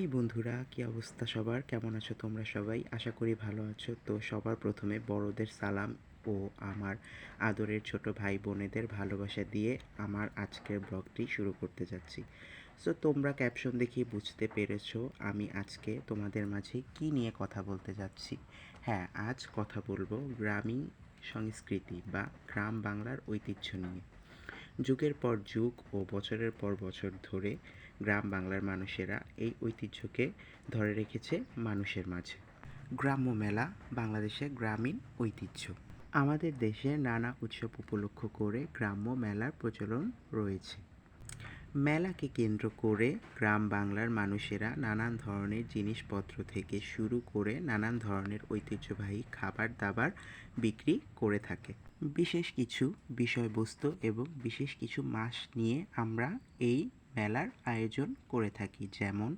হেই বন্ধুরা, কি অবস্থা সবার? কেমন আছো তোমরা সবাই? আশা করি ভালো আছো। তো সবার প্রথমে বড়দের সালাম ও আমার আদরের ছোট ভাই বোনেদের ভালোবাসা দিয়ে আমার আজকের ব্লগটি শুরু করতে যাচ্ছি। সো তোমরা ক্যাপশন দেখে বুঝতে পেরেছো আমি আজকে তোমাদের মাঝে কি নিয়ে কথা বলতে যাচ্ছি। হ্যাঁ, আজ কথা বলবো গ্রামীণ সংস্কৃতি বা গ্রাম বাংলার ঐতিহ্য নিয়ে। যুগের পর যুগ ও বছরের পর বছর ধরে গ্রাম বাংলার মানুষেরা এই ঐতিহ্যকে ধরে রেখেছে মানুষের মাঝে। গ্রাম্য মেলা বাংলাদেশের গ্রামীণ ঐতিহ্য। আমাদের দেশে নানা উৎসব উপলক্ষ করে গ্রাম্য মেলার প্রচলন রয়েছে। মেলাকে কেন্দ্র করে গ্রাম বাংলার মানুষেরা নানান ধরনের জিনিসপত্র থেকে শুরু করে নানান ধরনের ঐতিহ্যবাহী খাবার দাবার বিক্রি করে থাকে। বিশেষ কিছু বিষয়বস্তু এবং বিশেষ কিছু মাস নিয়ে আমরা এই মেলার আয়োজন করে থাকি, যেমন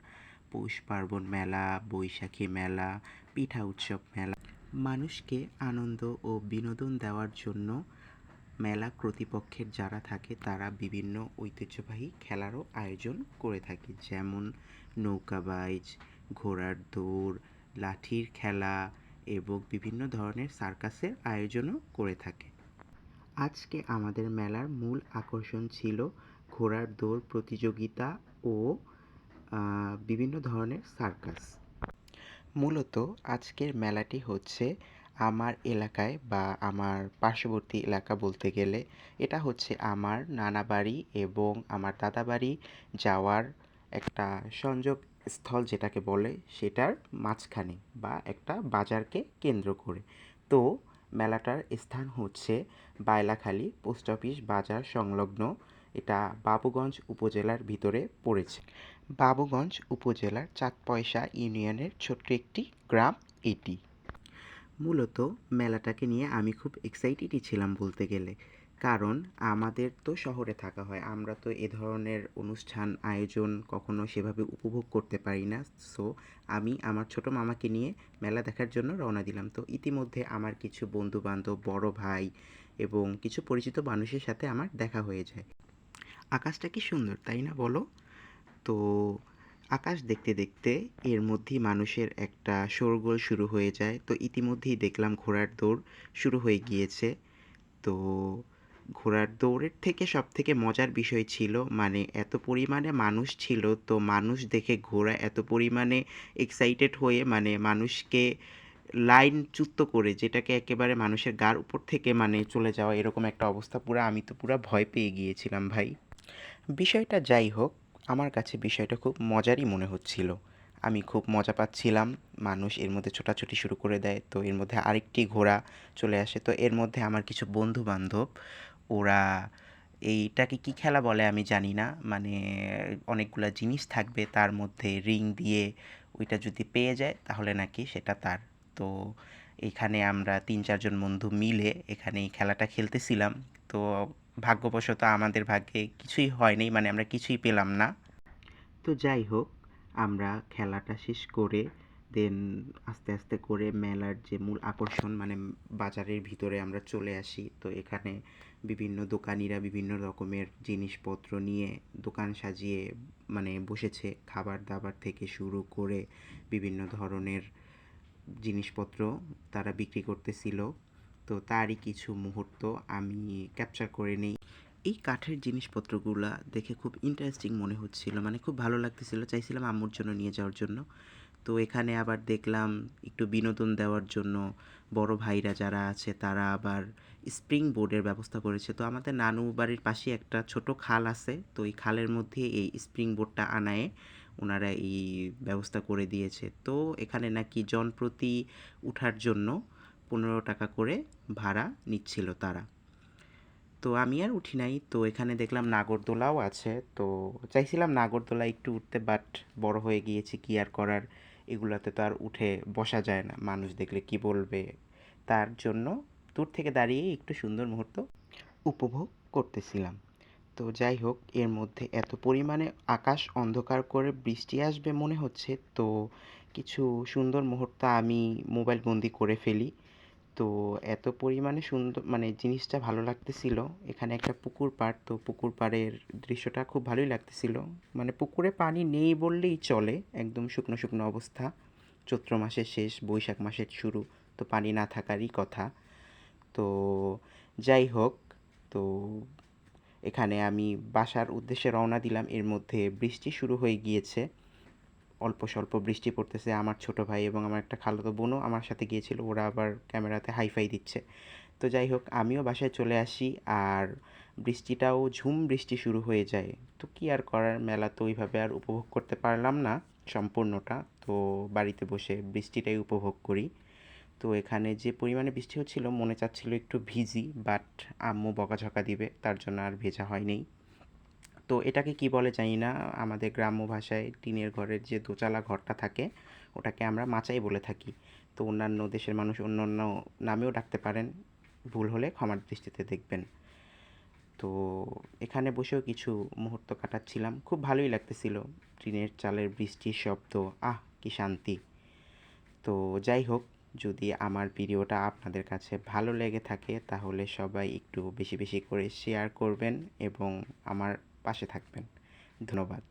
পৌষ পার্বণ মেলা, বৈশাখী মেলা, পিঠা উৎসব মেলা। মানুষকে আনন্দ ও বিনোদন দেওয়ার জন্য মেলা কর্তৃপক্ষের যারা থাকে তারা বিভিন্ন ঐতিহ্যবাহী খেলারও আয়োজন করে থাকে, যেমন নৌকা বাইচ, ঘোড়ার দৌড়, লাঠির খেলা এবং বিভিন্ন ধরনের সার্কাসের আয়োজনও করে থাকে। আজকে আমাদের মেলার মূল আকর্ষণ ছিল ঘোড়ার দৌড় প্রতিযোগিতা ও বিভিন্ন ধরনের সার্কাস। মূলত আজকের মেলাটি হচ্ছে আমার এলাকায় বা আমার পার্শ্ববর্তী এলাকা বলতে গেলে এটা হচ্ছে আমার নানা বাড়ি এবং আমার দাদা বাড়ি যাওয়ার একটা সংযোগ স্থল যেটাকে বলে, সেটার মাঝখানে বা একটা বাজারকে কেন্দ্র করে। তো মেলাটার স্থান হচ্ছে বাইলাখালী পোস্ট অফিস বাজার সংলগ্ন। এটা বাবুগঞ্জ উপজেলার ভিতরে পড়েছে। বাবুগঞ্জ উপজেলার চাঁদপয়সা ইউনিয়নের ছোট্ট একটি গ্রাম এটি। মূলত মেলাটাকে নিয়ে আমি খুব এক্সাইটেডই ছিলাম বলতে গেলে, কারণ আমাদের তো শহরে থাকা হয়, আমরা তো এ ধরনের অনুষ্ঠান আয়োজন কখনো সেভাবে উপভোগ করতে পারি না। সো আমি আমার ছোট মামাকে নিয়ে মেলা দেখার জন্য রওনা দিলাম। তো ইতিমধ্যে আমার কিছু বন্ধু বান্ধব, বড় ভাই এবং কিছু পরিচিত মানুষের সাথে আমার দেখা হয়ে যায়। আকাশটা কি সুন্দর, তাই না বলো? তো আকাশ দেখতে দেখতে এর মধ্যেই মানুষের একটা শোরগোল শুরু হয়ে যায়। তো ইতিমধ্যেই দেখলাম ঘোড়ার দৌড় শুরু হয়ে গিয়েছে। তো ঘোড়ার দৌড়ের থেকে সবথেকে মজার বিষয় ছিল, মানে এত পরিমাণে মানুষ ছিল, তো মানুষ দেখে ঘোড়া এত পরিমাণে এক্সাইটেড হয়ে মানে মানুষকে লাইনচ্যুত করে, যেটাকে একেবারে মানুষের গার উপর থেকে মানে চলে যাওয়া এরকম একটা অবস্থা। আমি তো পুরা ভয় পেয়ে গিয়েছিলাম ভাই। বিষয়টা যাই হোক, আমার কাছে বিষয়টা খুব মজারই মনে হচ্ছিল। আমি খুব মজা পাচ্ছিলাম। মানুষ এর মধ্যে ছোটাছুটি শুরু করে দেয়, তো এর মধ্যে আরেকটি ঘোড়া চলে আসে। তো এর মধ্যে আমার কিছু বন্ধু বান্ধব, ওরা এইটাকে কী খেলা বলে আমি জানি না, মানে অনেকগুলা জিনিস থাকবে তার মধ্যে রিং দিয়ে, ওইটা যদি পেয়ে যায় তাহলে নাকি সেটা তার। তো এখানে আমরা ৩-৪ জন বন্ধু মিলে এখানে এই খেলাটা খেলতেছিলাম। তো ভাগ্যবশত আমাদের ভাগ্যে কিছুই হয়নি, মানে আমরা কিছুই পেলাম না। তো যাই হোক, আমরা খেলাটা শেষ করে দেন আস্তে আস্তে করে মেলার যে মূল আকর্ষণ মানে বাজারের ভিতরে আমরা চলে আসি। তো এখানে বিভিন্ন দোকানিরা বিভিন্ন রকমের জিনিসপত্র নিয়ে দোকান সাজিয়ে মানে বসেছে, খাবার দাবার থেকে শুরু করে বিভিন্ন ধরনের জিনিসপত্র তারা বিক্রি করতেছিল। তো তারই কিছু মুহূর্ত আমি ক্যাপচার করে নিই। এই কাঠের জিনিসপত্রগুলা দেখে খুব ইন্টারেস্টিং মনে হচ্ছিল, মানে খুব ভালো লাগতেছিল, চাইছিলাম আম্মুর জন্য নিয়ে যাওয়ার জন্য। তো এখানে আবার দেখলাম একটু বিনোদন দেওয়ার জন্য বড় ভাইরা যারা আছে তারা আবার স্প্রিং বোর্ডের ব্যবস্থা করেছে। তো আমাদের নানু বাড়ির পাশে একটা ছোট খাল আছে, তো এই খালের মধ্যে এই স্প্রিং বোর্ডটা আনায় ওনারা এই ব্যবস্থা করে দিয়েছে। তো এখানে নাকি জনপ্রতি উঠার জন্য 15 টাকা করে ভাড়া নিচ্ছিল তারা। তো আমি আর উঠি নাই। তো এখানে দেখলাম নাগরদোলাও আছে, তো চাইছিলাম নাগরদোলায় একটু উঠতে, বাট বড় হয়ে গিয়েছি, কি আর করার, এগুলাতে তো আর উঠে বসা যায় না, মানুষ দেখলে কি বলবে। তার জন্য দূর থেকে দাঁড়িয়ে একটু সুন্দর মুহূর্ত উপভোগ করতেছিলাম। তো যাই হোক, এর মধ্যে এত পরিমাণে আকাশ অন্ধকার করে বৃষ্টি আসবে মনে হচ্ছে, তো কিছু সুন্দর মুহূর্ত আমি মোবাইল বন্দি করে ফেলি। তো এত পরিমাণে সুন্দর মানে জিনিসটা ভালো লাগতেছিল। এখানে একটা পুকুর পাড়, তো পুকুর পাড়ের দৃশ্যটা খুব ভালোই লাগতেছিল। মানে পুকুরে পানি নেই বললেই চলে, একদম শুকনো শুকনো অবস্থা। চৈত্র মাসের শেষ, বৈশাখ মাসের শুরু, তো পানি না থাকারই কথা। তো যাই হোক, তো এখানে আমি বাসার উদ্দেশ্যে রওনা দিলাম। এর মধ্যে বৃষ্টি শুরু হয়ে গিয়েছে, অল্প স্বল্প বৃষ্টি পড়তেছে। আমার ছোট ভাই এবং আমার একটা খালাতো বোনও আমার সাথে গিয়েছিল, ওরা আবার ক্যামেরাতে হাইফাই দিচ্ছে। তো যাই হোক, আমিও বাসায় চলে আসি, আর বৃষ্টিটাও ঝুম বৃষ্টি শুরু হয়ে যায়। তো কী আর করার, মেলা তো ওইভাবে আর উপভোগ করতে পারলাম না সম্পূর্ণটা, তো বাড়িতে বসে বৃষ্টিটাই উপভোগ করি। তো এখানে যে পরিমাণে বৃষ্টি হচ্ছিল, মনে চাচ্ছিল একটু ভিজি, বাট আম্মু বকাঝকা দিবে, তার জন্য আর ভেজা হয়নি। তো এটাকে কি বলে জানি না, আমাদের গ্রাম্য ভাষায় টিনের ঘরের যে দোচালা ঘরটা থাকে ওটাকে আমরা মাচাই বলে থাকি। তো অন্যান্য দেশের মানুষ অন্য অন্য নামেও ডাকতে পারেন, ভুল হলে ক্ষমার দৃষ্টিতে দেখবেন। তো এখানে বসেও কিছু মুহূর্ত কাটাচ্ছিলাম, খুব ভালোই লাগতেছিল। টিনের চালের বৃষ্টির শব্দ, আহ কি শান্তি। তো যাই হোক, যদি আমার ভিডিওটা আপনাদের কাছে ভালো লেগে থাকে তাহলে সবাই একটু বেশি বেশি করে শেয়ার করবেন এবং আমার পাশে থাকবেন। ধন্যবাদ।